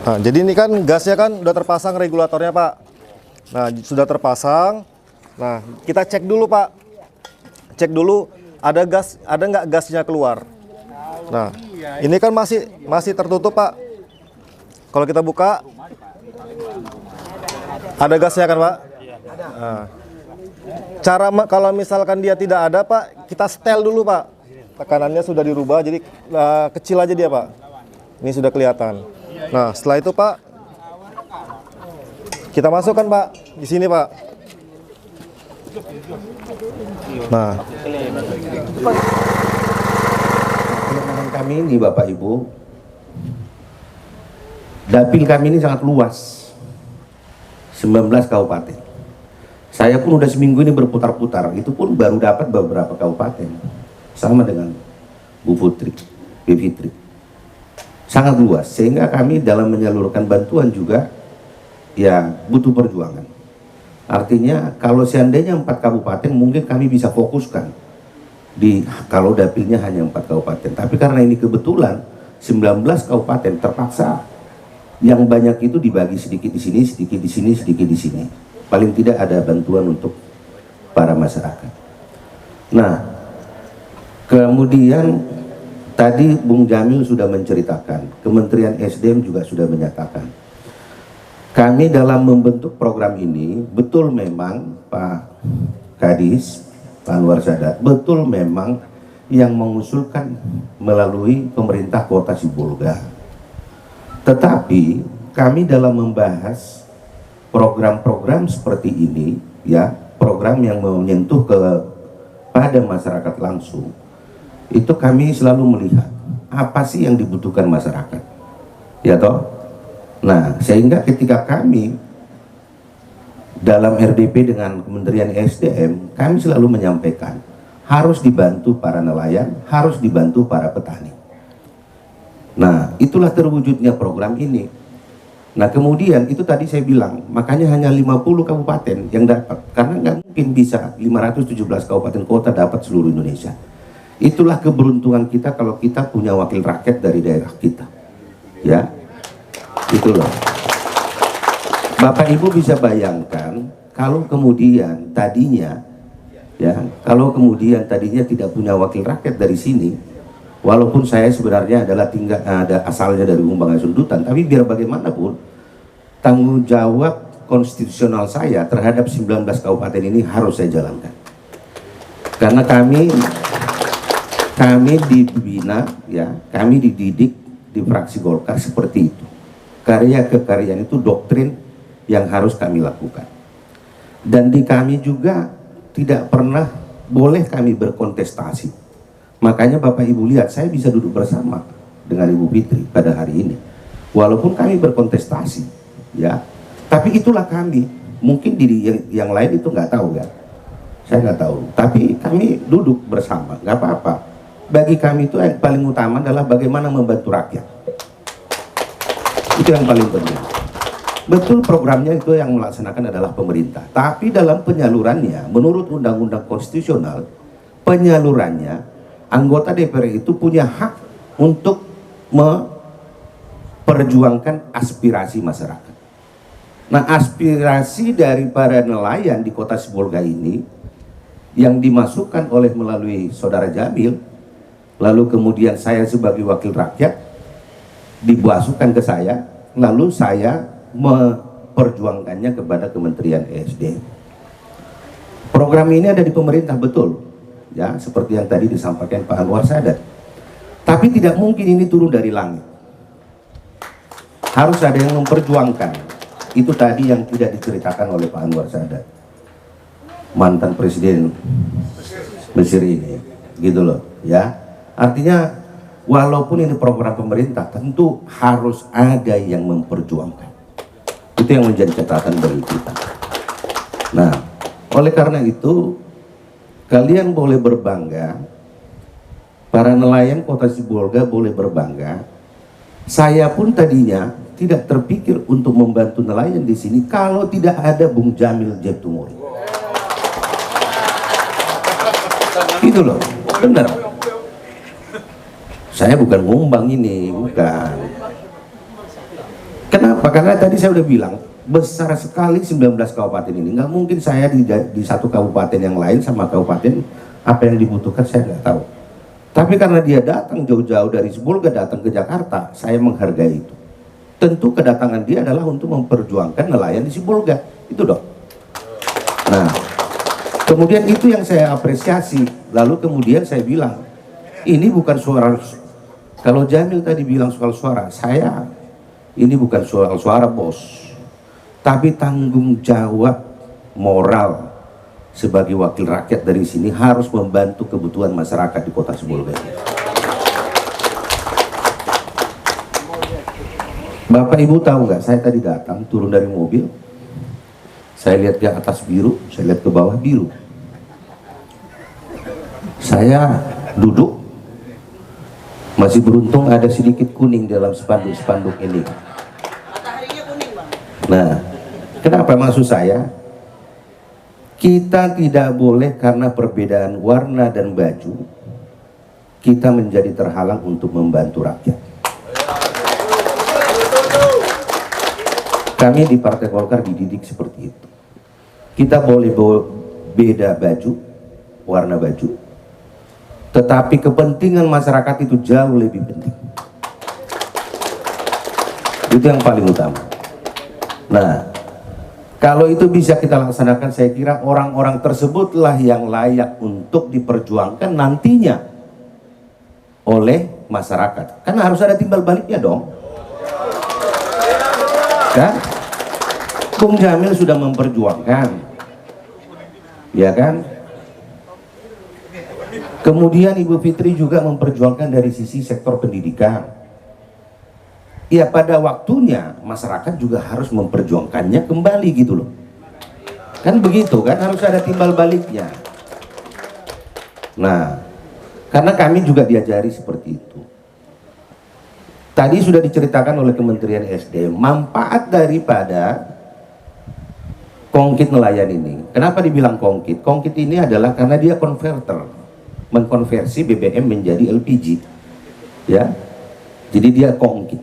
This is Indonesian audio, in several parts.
Nah, jadi ini kan gasnya kan udah terpasang regulatornya, Pak. Nah, sudah terpasang. Nah, kita cek dulu, Pak. Cek dulu ada nggak gasnya keluar. Nah, ini kan masih tertutup, Pak. Kalau kita buka ada gasnya kan, Pak? Nah, kalau misalkan dia tidak ada, Pak, kita setel dulu, Pak. Tekanannya sudah dirubah, jadi kecil aja dia, Pak. Ini sudah kelihatan. Nah, setelah itu, Pak, kita masukkan, Pak, di sini, Pak. Nah, kelemahan kami ini, Bapak Ibu, dapil kami ini sangat luas, 19 kabupaten. Saya pun udah seminggu ini berputar-putar, itu pun baru dapat beberapa kabupaten, sama dengan Bu Fitri. Sangat luas, sehingga kami dalam menyalurkan bantuan juga ya butuh perjuangan. Artinya kalau seandainya 4 kabupaten mungkin kami bisa fokuskan kalau dapilnya hanya 4 kabupaten. Tapi karena ini kebetulan 19 kabupaten, terpaksa yang banyak itu dibagi sedikit di sini, sedikit di sini, sedikit di sini. Paling tidak ada bantuan untuk para masyarakat. Nah, kemudian tadi Bung Jamil sudah menceritakan, Kementerian SDM juga sudah menyatakan, kami dalam membentuk program ini, betul memang Pak Kadis, Pak Anwar Sadat, betul memang yang mengusulkan melalui pemerintah Kota Sibolga. Tetapi kami dalam membahas program-program seperti ini, ya, program yang menyentuh kepada masyarakat langsung, itu kami selalu melihat apa sih yang dibutuhkan masyarakat, ya toh. Nah, sehingga ketika kami dalam RDP dengan Kementerian SDM, kami selalu menyampaikan harus dibantu para nelayan, harus dibantu para petani. Nah, itulah terwujudnya program ini. Nah, kemudian itu tadi saya bilang, makanya hanya 50 kabupaten yang dapat, karena nggak mungkin bisa 517 kabupaten kota dapat seluruh Indonesia. Itulah keberuntungan kita kalau kita punya wakil rakyat dari daerah kita, ya, itulah. Bapak Ibu bisa bayangkan kalau kemudian tadinya, ya, kalau kemudian tadinya tidak punya wakil rakyat dari sini, walaupun saya sebenarnya adalah ada asalnya dari Umbangan Sundutan, tapi biar bagaimanapun tanggung jawab konstitusional saya terhadap 19 kabupaten ini harus saya jalankan, karena kami dibina, ya, kami dididik di fraksi Golkar seperti itu. Karya kekaryaan itu doktrin yang harus kami lakukan. Dan di kami juga tidak pernah boleh kami berkontestasi. Makanya Bapak Ibu lihat, saya bisa duduk bersama dengan Ibu Fitri pada hari ini. Walaupun kami berkontestasi, ya. Tapi itulah kami. Mungkin di yang lain itu nggak tahu, ya. Saya nggak tahu. Tapi kami duduk bersama, nggak apa-apa. Bagi kami itu yang paling utama adalah bagaimana membantu rakyat. Itu yang paling penting. Betul, programnya itu yang melaksanakan adalah pemerintah. Tapi dalam penyalurannya, menurut Undang-Undang Konstitusional, penyalurannya, anggota DPR itu punya hak untuk memperjuangkan aspirasi masyarakat. Nah, aspirasi dari para nelayan di Kota Sibolga ini yang dimasukkan melalui Saudara Jamil, lalu kemudian saya sebagai wakil rakyat dimasukkan ke saya, lalu saya memperjuangkannya kepada Kementerian ESDM. Program ini ada di pemerintah, betul, ya, seperti yang tadi disampaikan Pak Anwar Sadat. Tapi tidak mungkin ini turun dari langit. Harus ada yang memperjuangkan. Itu tadi yang tidak diceritakan oleh Pak Anwar Sadat, mantan presiden Mesir ini, gitu loh, ya. Artinya walaupun ini program pemerintah, tentu harus ada yang memperjuangkan. Itu yang menjadi catatan bagi kita. Nah, oleh karena itu kalian boleh berbangga, para nelayan Kota Sibolga boleh berbangga. Saya pun tadinya tidak terpikir untuk membantu nelayan di sini kalau tidak ada Bung Jamil Jeptumuri. Itu loh, benar. Saya bukan ngumbang ini, bukan. Kenapa? Karena tadi saya udah bilang besar sekali 19 kabupaten ini. Nggak mungkin saya di satu kabupaten yang lain sama kabupaten apa yang dibutuhkan saya nggak tahu. Tapi karena dia datang jauh-jauh dari Sibolga datang ke Jakarta, saya menghargai itu. Tentu kedatangan dia adalah untuk memperjuangkan nelayan di Sibolga. Itu dong. Nah, kemudian itu yang saya apresiasi. Lalu kemudian saya bilang, ini bukan suara. Kalau Jamil tadi bilang soal suara, ini bukan soal suara bos, tapi tanggung jawab moral sebagai wakil rakyat dari sini harus membantu kebutuhan masyarakat di Kota Sibolga. Bapak Ibu tahu nggak? Saya tadi datang turun dari mobil, saya lihat ke atas biru, saya lihat ke bawah biru. Saya duduk, masih beruntung ada sedikit kuning dalam spanduk-spanduk ini. Nah, kenapa maksud saya? Kita tidak boleh karena perbedaan warna dan baju, kita menjadi terhalang untuk membantu rakyat. Kami di Partai Golkar dididik seperti itu. Kita boleh beda baju, warna baju, tetapi kepentingan masyarakat itu jauh lebih penting. Itu yang paling utama. Nah, kalau itu bisa kita laksanakan, saya kira orang-orang tersebutlah yang layak untuk diperjuangkan nantinya oleh masyarakat. Karena harus ada timbal baliknya dong. Kan? Bung Jamil sudah memperjuangkan, ya kan? Kemudian Ibu Fitri juga memperjuangkan dari sisi sektor pendidikan. Ya pada waktunya masyarakat juga harus memperjuangkannya kembali gitu loh. Kan begitu kan, harus ada timbal baliknya. Nah, karena kami juga diajari seperti itu. Tadi sudah diceritakan oleh Kementerian SDM manfaat daripada kongkit nelayan ini. Kenapa dibilang kongkit? Kongkit ini adalah karena dia konverter, mengkonversi BBM menjadi LPG. Ya. Jadi dia kongkit.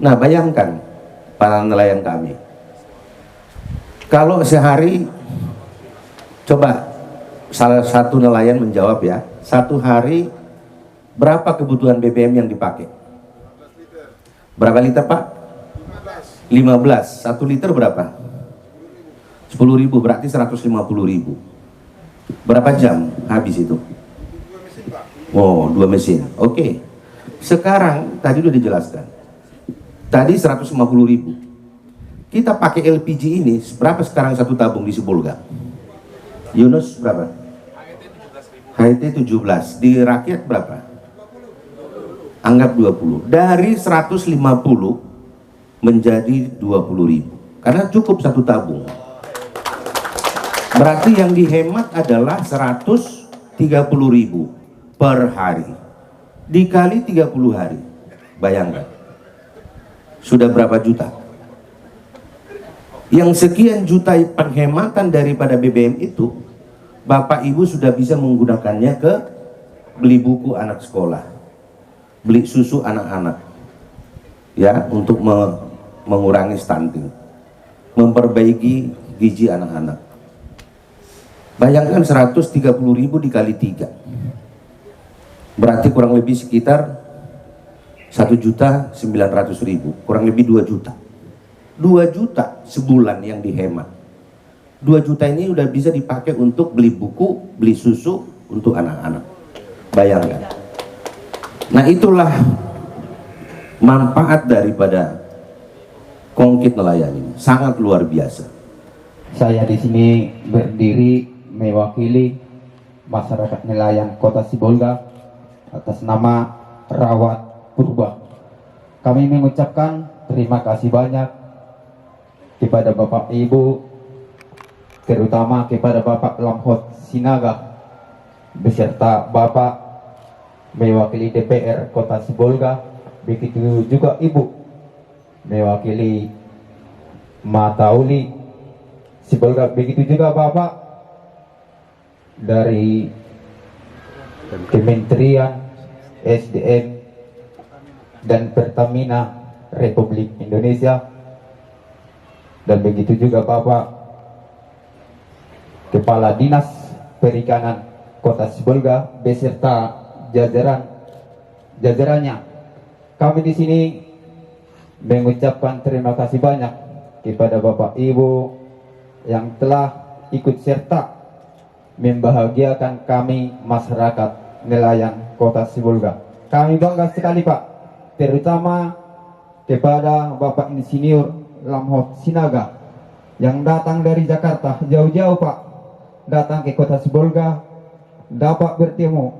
Nah, bayangkan para nelayan kami. Kalau sehari, coba salah satu nelayan menjawab ya, satu hari berapa kebutuhan BBM yang dipakai? Berapa liter Pak? 15. 1 liter berapa? 10.000, berarti 150.000. Berapa jam habis itu? Oh, 2 mesin. Oke. Sekarang tadi udah dijelaskan. Tadi 150.000. Kita pakai LPG ini berapa sekarang satu tabung di Sibolga? Yunus berapa? HT 17. Di rakyat berapa? Anggap 20. Dari 150 menjadi 20.000. Karena cukup satu tabung. Berarti yang dihemat adalah 130.000 per hari. Dikali 30 hari. Bayangkan. Sudah berapa juta? Yang sekian juta penghematan daripada BBM itu, Bapak Ibu sudah bisa menggunakannya ke beli buku anak sekolah, beli susu anak-anak, ya, untuk mengurangi stunting, memperbaiki gizi anak-anak. Bayangkan 130.000 dikali 3, berarti kurang lebih sekitar 1.900.000, kurang lebih 2 juta. 2 juta sebulan yang dihemat. 2 juta ini udah bisa dipakai untuk beli buku, beli susu untuk anak-anak. Bayangkan. Nah, itulah manfaat daripada kongkit nelayan ini. Sangat luar biasa. Saya di sini berdiri mewakili masyarakat nelayan Kota Sibolga atas nama Rawat Purba. Kami mengucapkan terima kasih banyak kepada Bapak Ibu, terutama kepada Bapak Lamhot Sinaga beserta Bapak mewakili DPR Kota Sibolga, begitu juga Ibu mewakili Matauli Sibolga, begitu juga Bapak dari Kementerian SDM dan Pertamina Republik Indonesia. Dan begitu juga Bapak Kepala Dinas Perikanan Kota Sibolga beserta jajarannya. Kami di sini mengucapkan terima kasih banyak kepada Bapak Ibu yang telah ikut serta membahagiakan kami masyarakat nelayan Kota Sibolga. Kami bangga sekali Pak, terutama kepada Bapak Insinyur Lamhot Sinaga yang datang dari Jakarta jauh-jauh Pak, datang ke Kota Sibolga dapat bertemu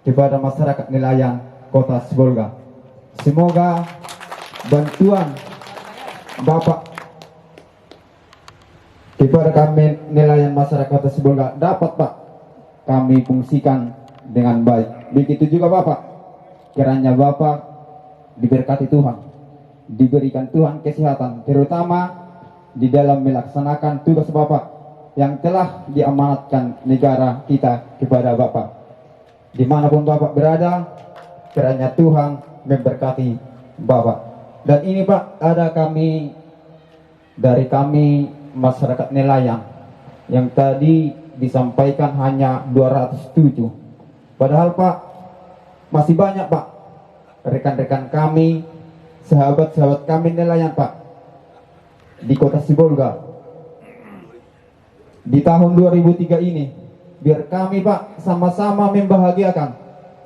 kepada masyarakat nelayan Kota Sibolga. Semoga bantuan Bapak kepada kami nelayan masyarakat Kota Sibolga dapat Pak kami fungsikan dengan baik. Begitu juga Bapak, kiranya Bapak diberkati Tuhan, diberikan Tuhan kesehatan, terutama di dalam melaksanakan tugas Bapak yang telah diamanatkan negara kita kepada Bapak. Dimanapun Bapak berada, kiranya Tuhan memberkati Bapak. Dan ini Pak, ada dari kami masyarakat nelayan yang tadi disampaikan hanya 207. Padahal Pak, masih banyak Pak rekan-rekan kami, sahabat-sahabat kami nelayan Pak di Kota Sibolga. Di tahun 2003 ini, biar kami Pak sama-sama membahagiakan,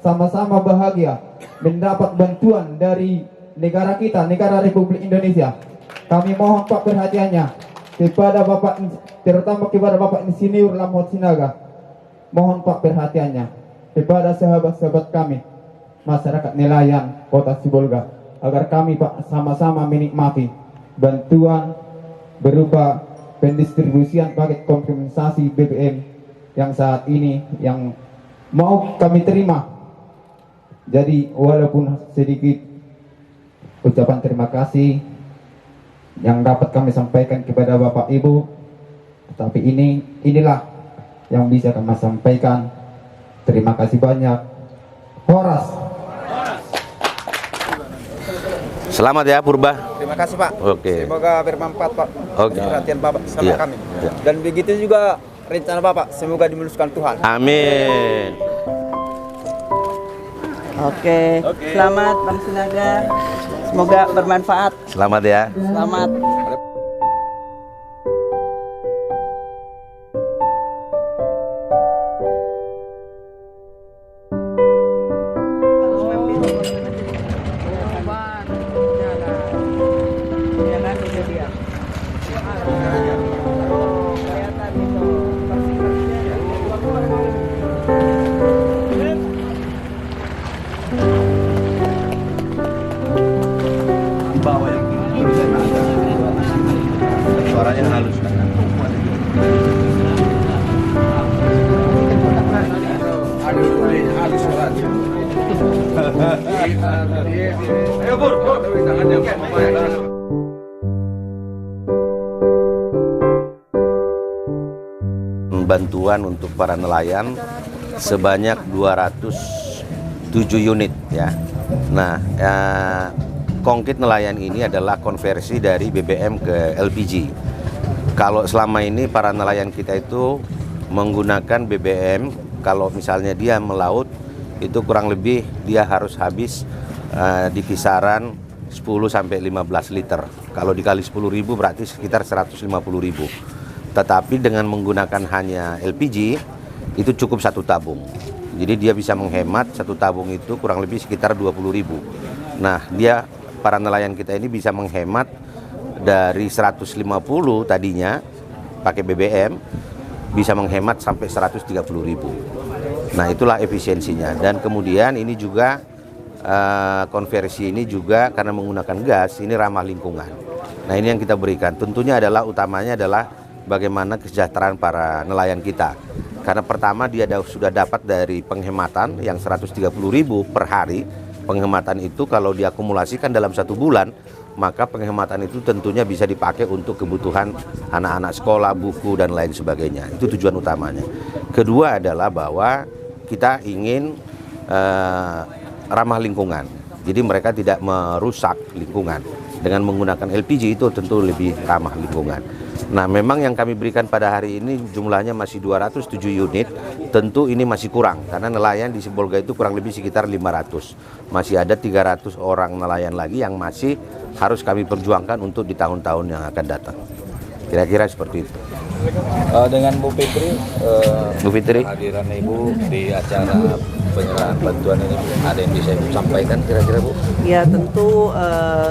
sama-sama bahagia mendapat bantuan dari negara kita, negara Republik Indonesia. Kami mohon Pak perhatiannya kepada Bapak, terutama kepada Bapak Insinyur Lamhot Sinaga. Mohon Pak perhatiannya kepada sahabat-sahabat kami masyarakat nelayan Kota Sibolga, agar kami Pak sama-sama menikmati bantuan berupa pendistribusian paket kompensasi BBM yang saat ini yang mau kami terima. Jadi walaupun sedikit ucapan terima kasih yang dapat kami sampaikan kepada Bapak Ibu, tapi inilah yang bisa kami sampaikan. Terima kasih banyak. Horas. Selamat ya Purba. Terima kasih Pak. Oke. Semoga bermanfaat Pak. Oke. Perhatian Bapak sama Iya. kami. Iya. Dan begitu juga rencana Bapak, semoga dimuluskan Tuhan. Amin. Oke. Selamat Bang Sinaga. Semoga bermanfaat. Selamat ya. Selamat. Suaranya halus kan. Bantuan untuk para nelayan sebanyak 207 unit ya. Nah, Kongkit nelayan ini adalah konversi dari BBM ke LPG. Kalau selama ini para nelayan kita itu menggunakan BBM, kalau misalnya dia melaut itu kurang lebih dia harus habis di kisaran 10-15 liter. Kalau dikali 10.000 berarti sekitar 150.000. Tetapi dengan menggunakan hanya LPG itu cukup satu tabung. Jadi dia bisa menghemat satu tabung itu kurang lebih sekitar 20.000. Nah, para nelayan kita ini bisa menghemat dari 150 tadinya pakai BBM bisa menghemat sampai 130.000. Nah, itulah efisiensinya. Dan kemudian ini juga konversi ini juga karena menggunakan gas ini ramah lingkungan. Nah, ini yang kita berikan. Tentunya utamanya adalah bagaimana kesejahteraan para nelayan kita. Karena pertama dia sudah dapat dari penghematan yang 130.000 per hari. Penghematan itu kalau diakumulasikan dalam 1 bulan, maka penghematan itu tentunya bisa dipakai untuk kebutuhan anak-anak sekolah, buku, dan lain sebagainya. Itu tujuan utamanya. Kedua adalah bahwa kita ingin ramah lingkungan. Jadi mereka tidak merusak lingkungan. Dengan menggunakan LPG itu tentu lebih ramah lingkungan. Nah, memang yang kami berikan pada hari ini jumlahnya masih 207 unit. Tentu ini masih kurang karena nelayan di Sibolga itu kurang lebih sekitar 500. Masih ada 300 orang nelayan lagi yang masih harus kami perjuangkan untuk di tahun-tahun yang akan datang. Kira-kira seperti itu. Dengan Bu Fitri, Bu Fitri, kehadiran Ibu di acara penyerahan bantuan ini, ada yang bisa Ibu sampaikan kira-kira Bu? Ya tentu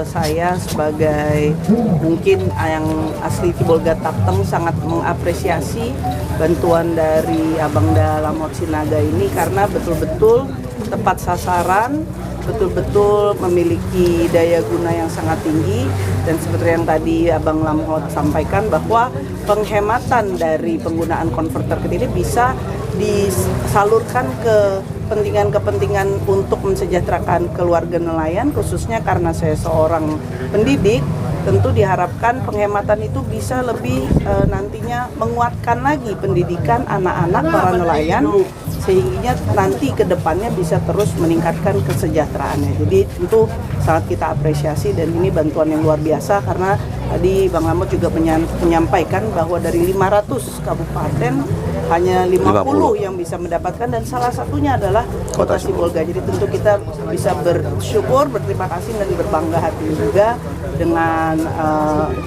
saya sebagai mungkin yang asli Sibolga Tapteng sangat mengapresiasi bantuan dari Abang Dalam Sinaga ini karena betul-betul tepat sasaran, betul-betul memiliki daya guna yang sangat tinggi, dan seperti yang tadi Abang Lamhot sampaikan bahwa penghematan dari penggunaan konverter kit ini bisa disalurkan ke kepentingan-kepentingan untuk mensejahterakan keluarga nelayan, khususnya karena saya seorang pendidik. Tentu diharapkan penghematan itu bisa lebih nantinya menguatkan lagi pendidikan anak-anak para nelayan, sehingga nanti ke depannya bisa terus meningkatkan kesejahteraannya. Jadi tentu sangat kita apresiasi, dan ini bantuan yang luar biasa karena tadi Bang Lamot juga menyampaikan bahwa dari 500 kabupaten hanya 50 yang bisa mendapatkan, dan salah satunya adalah Kota Sibolga. Jadi tentu kita bisa bersyukur, berterima kasih, dan berbangga hati juga dengan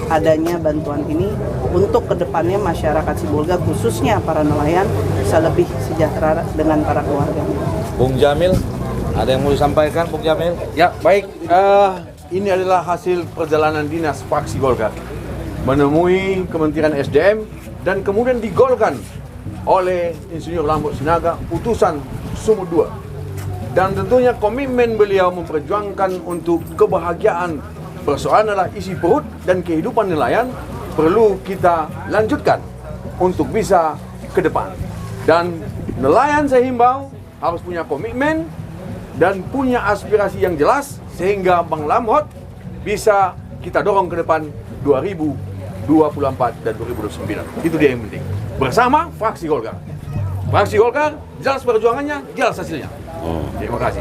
adanya bantuan ini untuk kedepannya masyarakat Sibolga khususnya para nelayan bisa lebih sejahtera dengan para keluarganya. Bung Jamil, ada yang mau disampaikan Bung Jamil? Ya, baik. Ini adalah hasil perjalanan dinas fraksi Golkar menemui Kementerian SDM dan kemudian digolkan oleh Insinyur Lamhot Sinaga putusan Sumut 2. Dan tentunya komitmen beliau memperjuangkan untuk kebahagiaan persoalan adalah isi perut dan kehidupan nelayan perlu kita lanjutkan untuk bisa ke depan. Dan nelayan saya himbau harus punya komitmen dan punya aspirasi yang jelas sehingga Bang Lamhot bisa kita dorong ke depan 2024 dan 2029. Itu dia yang penting. Bersama fraksi Golkar. Fraksi Golkar jelas perjuangannya, jelas hasilnya. Terima kasih.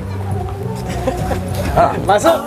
Masuk.